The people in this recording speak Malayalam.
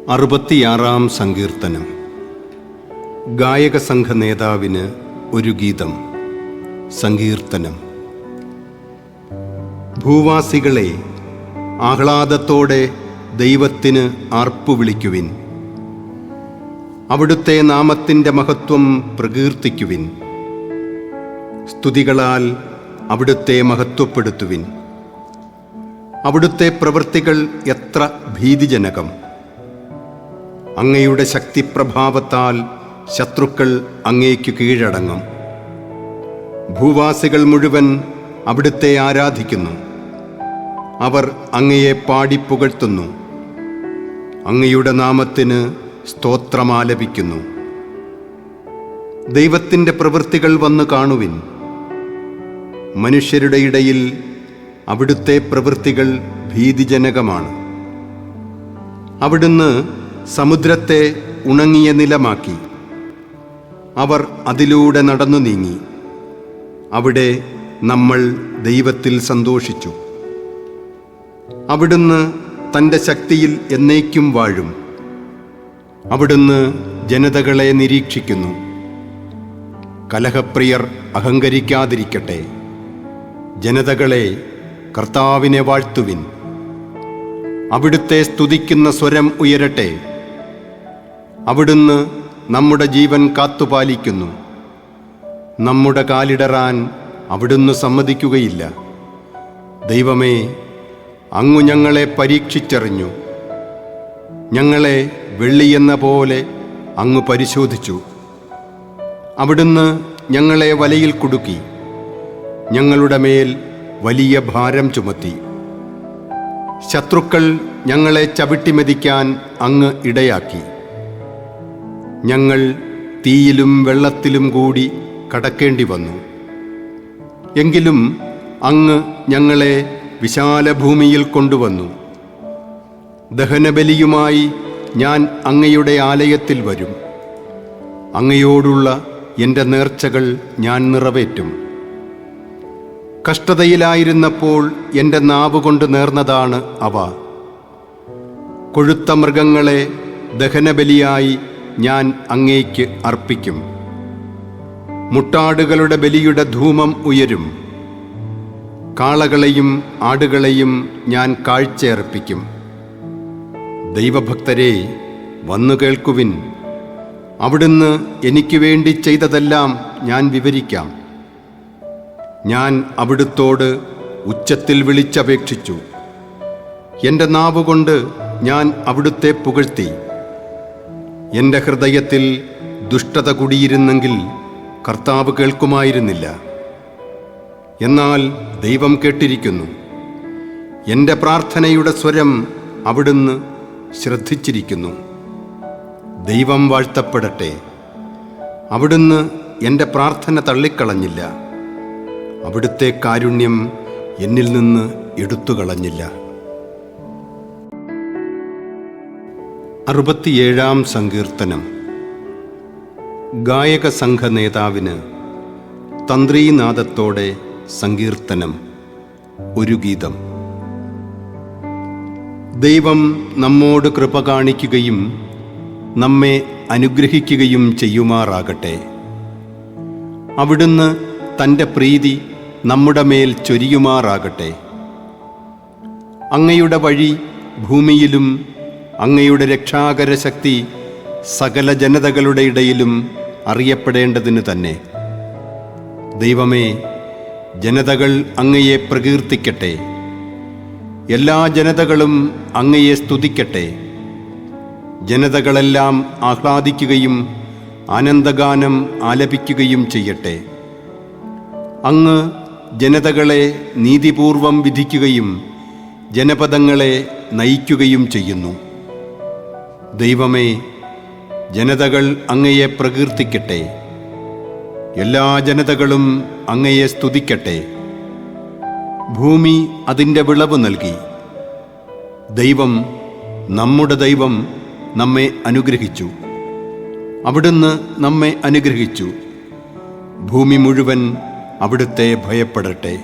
66 സങ്കീർത്തനം. ഗായക സംഘ നേതാവിന് ഒരു ഗീതം. സങ്കീർത്തനം. ഭൂവാസികളെ, ആഹ്ലാദത്തോടെ ദൈവത്തിന് ആർപ്പുവിളിക്കുവിൻ. അവിടുത്തെ നാമത്തിൻ്റെ മഹത്വം പ്രകീർത്തിക്കുവിൻ. സ്തുതികളാൽ അവിടുത്തെ മഹത്വപ്പെടുത്തുവിൻ. അവിടുത്തെ പ്രവൃത്തികൾ എത്ര ഭീതിജനകം! അങ്ങയുടെ ശക്തിപ്രഭാവത്താൽ ശത്രുക്കൾ അങ്ങേക്കു കീഴടങ്ങും. ഭൂവാസികൾ മുഴുവൻ അവിടുത്തെ ആരാധിക്കുന്നു. അവർ അങ്ങയെ പാടിപ്പുകഴ്ത്തുന്നു. അങ്ങയുടെ നാമത്തിന് സ്തോത്രമാലപിക്കുന്നു. ദൈവത്തിൻ്റെ പ്രവൃത്തികൾ വന്നു കാണുവിൻ. മനുഷ്യരുടെ ഇടയിൽ അവിടുത്തെ പ്രവൃത്തികൾ ഭീതിജനകമാണ്. അവിടുന്ന് സമുദ്രത്തെ ഉണങ്ങിയ നിലമാക്കി. അവർ അതിലൂടെ നടന്നു നീങ്ങി. അവിടെ നമ്മൾ ദൈവത്തിൽ സന്തോഷിച്ചു. അവിടുന്ന് തൻ്റെ ശക്തിയിൽ എന്നേക്കും വാഴും. അവിടുന്ന് ജനതകളെ നിരീക്ഷിക്കുന്നു. കലഹപ്രിയർ അഹങ്കരിക്കാതിരിക്കട്ടെ. ജനതകളെ, കർത്താവിനെ വാഴ്ത്തുവിൻ. അവിടുത്തെ സ്തുതിക്കുന്ന സ്വരം ഉയരട്ടെ. അവിടുന്ന് നമ്മുടെ ജീവൻ കാത്തുപാലിക്കുന്നു. നമ്മുടെ കാലിടറാൻ അവിടുന്ന് സമ്മതിക്കുകയില്ല. ദൈവമേ, അങ്ങു ഞങ്ങളെ പരീക്ഷിച്ചറിഞ്ഞു. ഞങ്ങളെ വെള്ളിയെന്ന പോലെ അങ്ങ് പരിശോധിച്ചു. അവിടുന്ന് ഞങ്ങളെ വലയിൽ കുടുക്കി. ഞങ്ങളുടെ മേൽ വലിയ ഭാരം ചുമത്തി. ശത്രുക്കൾ ഞങ്ങളെ ചവിട്ടിമെതിക്കാൻ അങ്ങ് ഇടയാക്കി. ഞങ്ങൾ തീയിലും വെള്ളത്തിലും കൂടി കടക്കേണ്ടി വന്നു. എങ്കിലും അങ്ങ് ഞങ്ങളെ വിശാല ഭൂമിയിൽ കൊണ്ടുവന്നു. ദഹനബലിയുമായി ഞാൻ അങ്ങയുടെ ആലയത്തിൽ വരും. അങ്ങയോടുള്ള എൻ്റെ നേർച്ചകൾ ഞാൻ നിറവേറ്റും. കഷ്ടതയിലായിരുന്നപ്പോൾ എൻ്റെ നാവുകൊണ്ട് നേർന്നതാണ് അവ. കൊഴുത്ത മൃഗങ്ങളെ ദഹനബലിയായി ഞാൻ അങ്ങേക്ക് അർപ്പിക്കും. മുട്ടാടുകളുടെ ബലിയുടെ ധൂമം ഉയരും. കാളകളെയും ആടുകളെയും ഞാൻ കാഴ്ചയർപ്പിക്കും. ദൈവഭക്തരെ, വന്നു കേൾക്കുവിൻ. അവിടുന്ന് എനിക്ക് വേണ്ടി ചെയ്തതെല്ലാം ഞാൻ വിവരിക്കാം. ഞാൻ അവിടുത്തോട് ഉച്ചത്തിൽ വിളിച്ചപേക്ഷിച്ചു. എൻ്റെ നാവുകൊണ്ട് ഞാൻ അവിടുത്തെ പുകഴ്ത്തി. എൻ്റെ ഹൃദയത്തിൽ ദുഷ്ടത കുടിയിരുന്നെങ്കിൽ കർത്താവ് കേൾക്കുമായിരുന്നില്ല. എന്നാൽ ദൈവം കേട്ടിരിക്കുന്നു. എൻ്റെ പ്രാർത്ഥനയുടെ സ്വരം അവിടുന്ന് ശ്രദ്ധിച്ചിരിക്കുന്നു. ദൈവം വാഴ്ത്തപ്പെടട്ടെ. അവിടുന്ന് എൻ്റെ പ്രാർത്ഥന തള്ളിക്കളഞ്ഞില്ല. അവിടുത്തെ കാരുണ്യം എന്നിൽ നിന്ന് എടുത്തുകളഞ്ഞില്ല. 67 സങ്കീർത്തനം. ഗായക സംഘ നേതാവിന് തന്ത്രീനാദത്തോടെ സങ്കീർത്തനം. ഒരു ഗീതം. ദൈവം നമ്മോട് കൃപ കാണിക്കുകയും നമ്മെ അനുഗ്രഹിക്കുകയും ചെയ്യുമാറാകട്ടെ. അവിടുന്ന് തൻ്റെ പ്രീതി നമ്മുടെ മേൽ ചൊരിയുമാറാകട്ടെ. അങ്ങയുടെ വഴി ഭൂമിയിലും അങ്ങയുടെ രക്ഷാകര ശക്തി സകല ജനതകളുടെ ഇടയിലും അറിയപ്പെടേണ്ടതിന് തന്നെ. ദൈവമേ, ജനതകൾ അങ്ങയെ പ്രകീർത്തിക്കട്ടെ. എല്ലാ ജനതകളും അങ്ങയെ സ്തുതിക്കട്ടെ. ജനതകളെല്ലാം ആഹ്ലാദിക്കുകയും ആനന്ദഗാനം ആലപിക്കുകയും ചെയ്യട്ടെ. അങ്ങ് ജനതകളെ നീതിപൂർവം വിധിക്കുകയും ജനപദങ്ങളെ നയിക്കുകയും ചെയ്യുന്നു. ദൈവമേ, ജനതകൾ അങ്ങയെ പ്രകീർത്തിക്കട്ടെ. എല്ലാ ജനതകളും അങ്ങയെ സ്തുതിക്കട്ടെ. ഭൂമി അതിൻ്റെ വിളവ് നൽകി. ദൈവം, നമ്മുടെ ദൈവം നമ്മെ അനുഗ്രഹിച്ചു. അവിടുന്ന് നമ്മെ അനുഗ്രഹിച്ചു. ഭൂമി മുഴുവൻ അവിടുത്തെ ഭയപ്പെടട്ടെ.